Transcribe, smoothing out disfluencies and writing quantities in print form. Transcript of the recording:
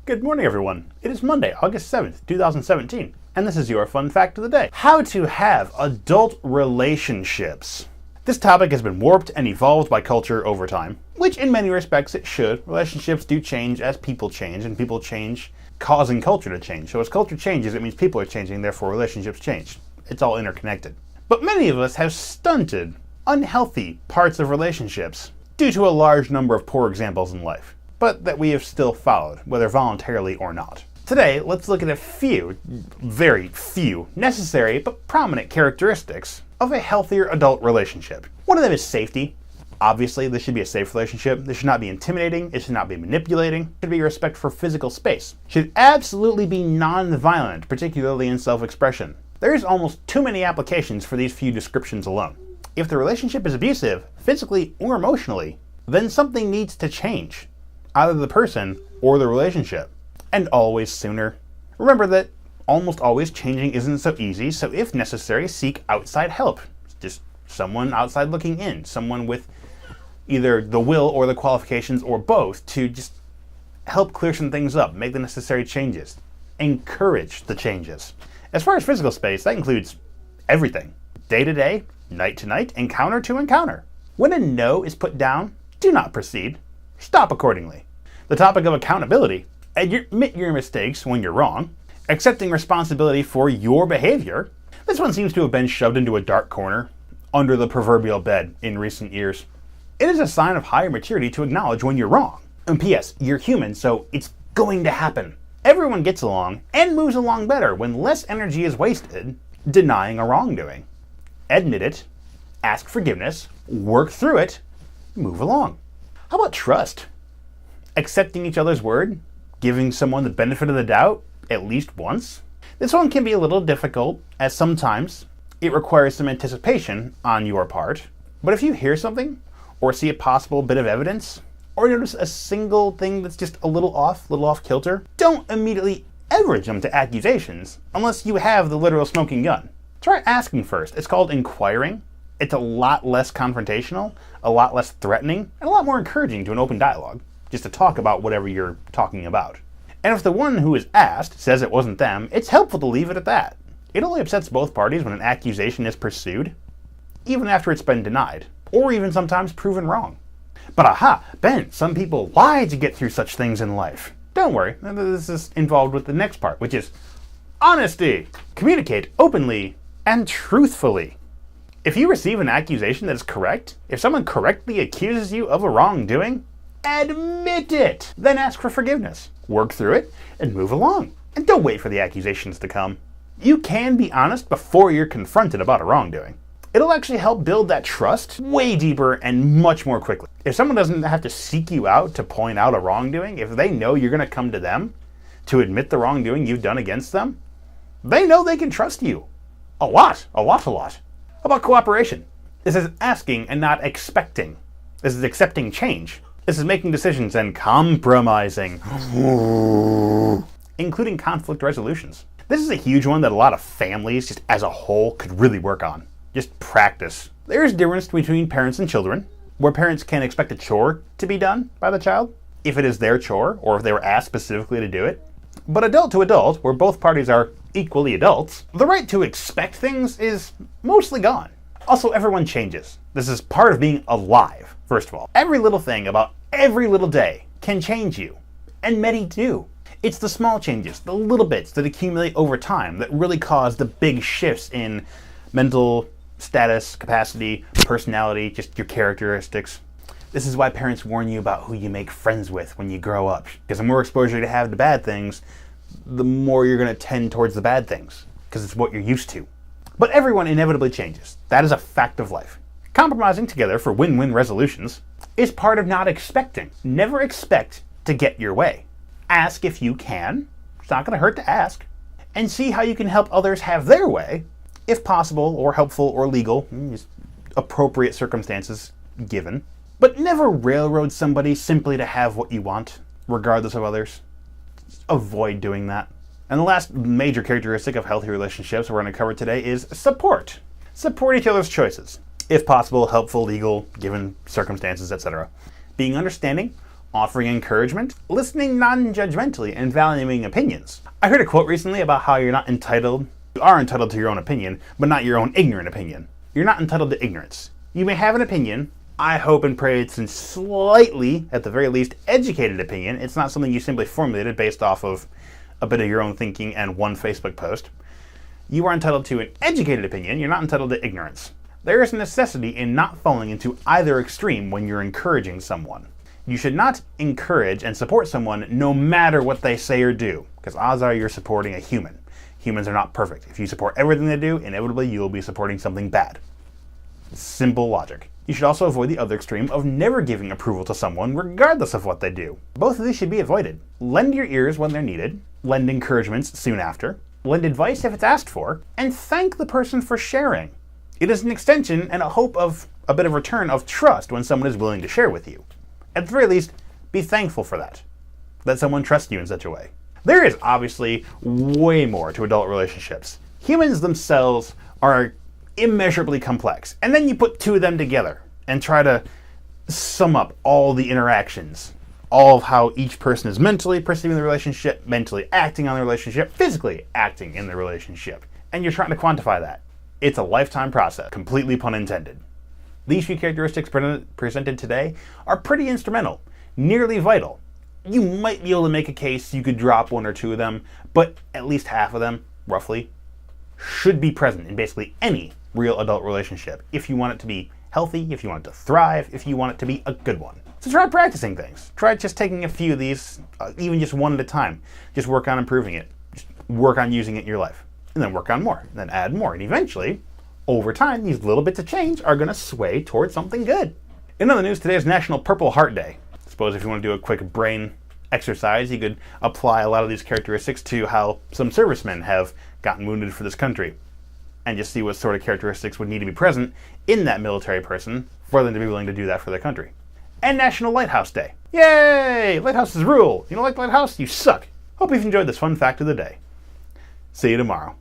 Good morning, everyone. It is Monday, August 7th, 2017, and this is your fun fact of the day. How to have adult relationships. This topic has been warped and evolved by culture over time, which in many respects it should. Relationships do change as people change, and people change causing culture to change. So as culture changes, it means people are changing, therefore relationships change. It's all interconnected. But many of us have stunted, unhealthy parts of relationships due to a large number of poor examples in life, but that we have still followed, whether voluntarily or not. Today, let's look at a few, very few, necessary but prominent characteristics of a healthier adult relationship. One of them is safety. Obviously, this should be a safe relationship. This should not be intimidating. It should not be manipulating. It should be respect for physical space. It should absolutely be non-violent, particularly in self-expression. There is almost too many applications for these few descriptions alone. If the relationship is abusive, physically or emotionally, then something needs to change. Either the person or the relationship, and always sooner. Remember that almost always changing isn't so easy, so if necessary, seek outside help. Just someone outside looking in, someone with either the will or the qualifications or both to just help clear some things up, make the necessary changes, encourage the changes. As far as physical space, that includes everything. Day to day, night to night, encounter to encounter. When a no is put down, do not proceed. Stop accordingly. The topic of accountability. Admit your mistakes when you're wrong. Accepting responsibility for your behavior. This one seems to have been shoved into a dark corner under the proverbial bed in recent years. It is a sign of higher maturity to acknowledge when you're wrong. And P.S. You're human, so it's going to happen. Everyone gets along and moves along better when less energy is wasted denying a wrongdoing. Admit it, ask forgiveness, work through it, move along. How about trust? Accepting each other's word, giving someone the benefit of the doubt at least once. This one can be a little difficult, as sometimes it requires some anticipation on your part. But if you hear something, or see a possible bit of evidence, or notice a single thing that's just a little off kilter, don't immediately ever jump to accusations unless you have the literal smoking gun. Try asking first. It's called inquiring. It's a lot less confrontational, a lot less threatening, and a lot more encouraging to an open dialogue, just to talk about whatever you're talking about. And if the one who is asked says it wasn't them, it's helpful to leave it at that. It only upsets both parties when an accusation is pursued, even after it's been denied, or even sometimes proven wrong. But aha, Ben, some people lie to get through such things in life. Don't worry, this is involved with the next part, which is honesty. Communicate openly and truthfully. If you receive an accusation that is correct, if someone correctly accuses you of a wrongdoing, admit it. Then ask for forgiveness. Work through it and move along. And don't wait for the accusations to come. You can be honest before you're confronted about a wrongdoing. It'll actually help build that trust way deeper and much more quickly. If someone doesn't have to seek you out to point out a wrongdoing, if they know you're going to come to them to admit the wrongdoing you've done against them, they know they can trust you. A lot. How about cooperation? This is asking and not expecting. This is accepting change. This is making decisions and compromising, including conflict resolutions. This is a huge one that a lot of families, just as a whole, could really work on. Just practice. There's a difference between parents and children, where parents can expect a chore to be done by the child, if it is their chore, or if they were asked specifically to do it. But adult to adult, where both parties are equally adults, the right to expect things is mostly gone. Also, everyone changes. This is part of being alive, first of all. Every little thing about every little day can change you, and many do. It's the small changes, the little bits that accumulate over time that really cause the big shifts in mental status, capacity, personality, just your characteristics. This is why parents warn you about who you make friends with when you grow up, because the more exposure you have to bad things, the more you're going to tend towards the bad things, because it's what you're used to. But everyone inevitably changes. That is a fact of life. Compromising together for win-win resolutions is part of not expecting. Never expect to get your way. Ask if you can. It's not going to hurt to ask. And see how you can help others have their way, if possible, or helpful, or legal, just appropriate circumstances given. But never railroad somebody simply to have what you want, regardless of others. Avoid doing that. And the last major characteristic of healthy relationships we're going to cover today is support. Support each other's choices. If possible, helpful, legal, given circumstances, etc. Being understanding, offering encouragement, listening non-judgmentally, and valuing opinions. I heard a quote recently about how you are entitled to your own opinion, but not your own ignorant opinion. You're not entitled to ignorance. You may have an opinion. I hope and pray it's a slightly, at the very least, educated opinion. It's not something you simply formulated based off of a bit of your own thinking and one Facebook post. You are entitled to an educated opinion. You're not entitled to ignorance. There is a necessity in not falling into either extreme when you're encouraging someone. You should not encourage and support someone no matter what they say or do, because odds are you're supporting a human. Humans are not perfect. If you support everything they do, inevitably you will be supporting something bad. Simple logic. You should also avoid the other extreme of never giving approval to someone regardless of what they do. Both of these should be avoided. Lend your ears when they're needed, lend encouragements soon after, lend advice if it's asked for, and thank the person for sharing. It is an extension and a hope of a bit of return of trust when someone is willing to share with you. At the very least, be thankful for that someone trusts you in such a way. There is obviously way more to adult relationships. Humans themselves are immeasurably complex, and then you put two of them together and try to sum up all the interactions, all of how each person is mentally perceiving the relationship, mentally acting on the relationship, physically acting in the relationship, and you're trying to quantify that. It's a lifetime process, completely pun intended. These few characteristics presented today are pretty instrumental, nearly vital. You might be able to make a case you could drop one or two of them, but at least half of them, roughly, should be present in basically any real adult relationship if you want it to be healthy, if you want it to thrive, if you want it to be a good one. So try practicing things. Try just taking a few of these, even just one at a time. Just work on improving it. Just work on using it in your life. And then work on more. And then add more. And eventually, over time, these little bits of change are going to sway towards something good. In other news, today is National Purple Heart Day. I suppose if you want to do a quick brain exercise, you could apply a lot of these characteristics to how some servicemen have gotten wounded for this country, and just see what sort of characteristics would need to be present in that military person for them to be willing to do that for their country. And National Lighthouse Day. Yay! Lighthouses rule! You don't like Lighthouse? You suck! Hope you've enjoyed this fun fact of the day. See you tomorrow.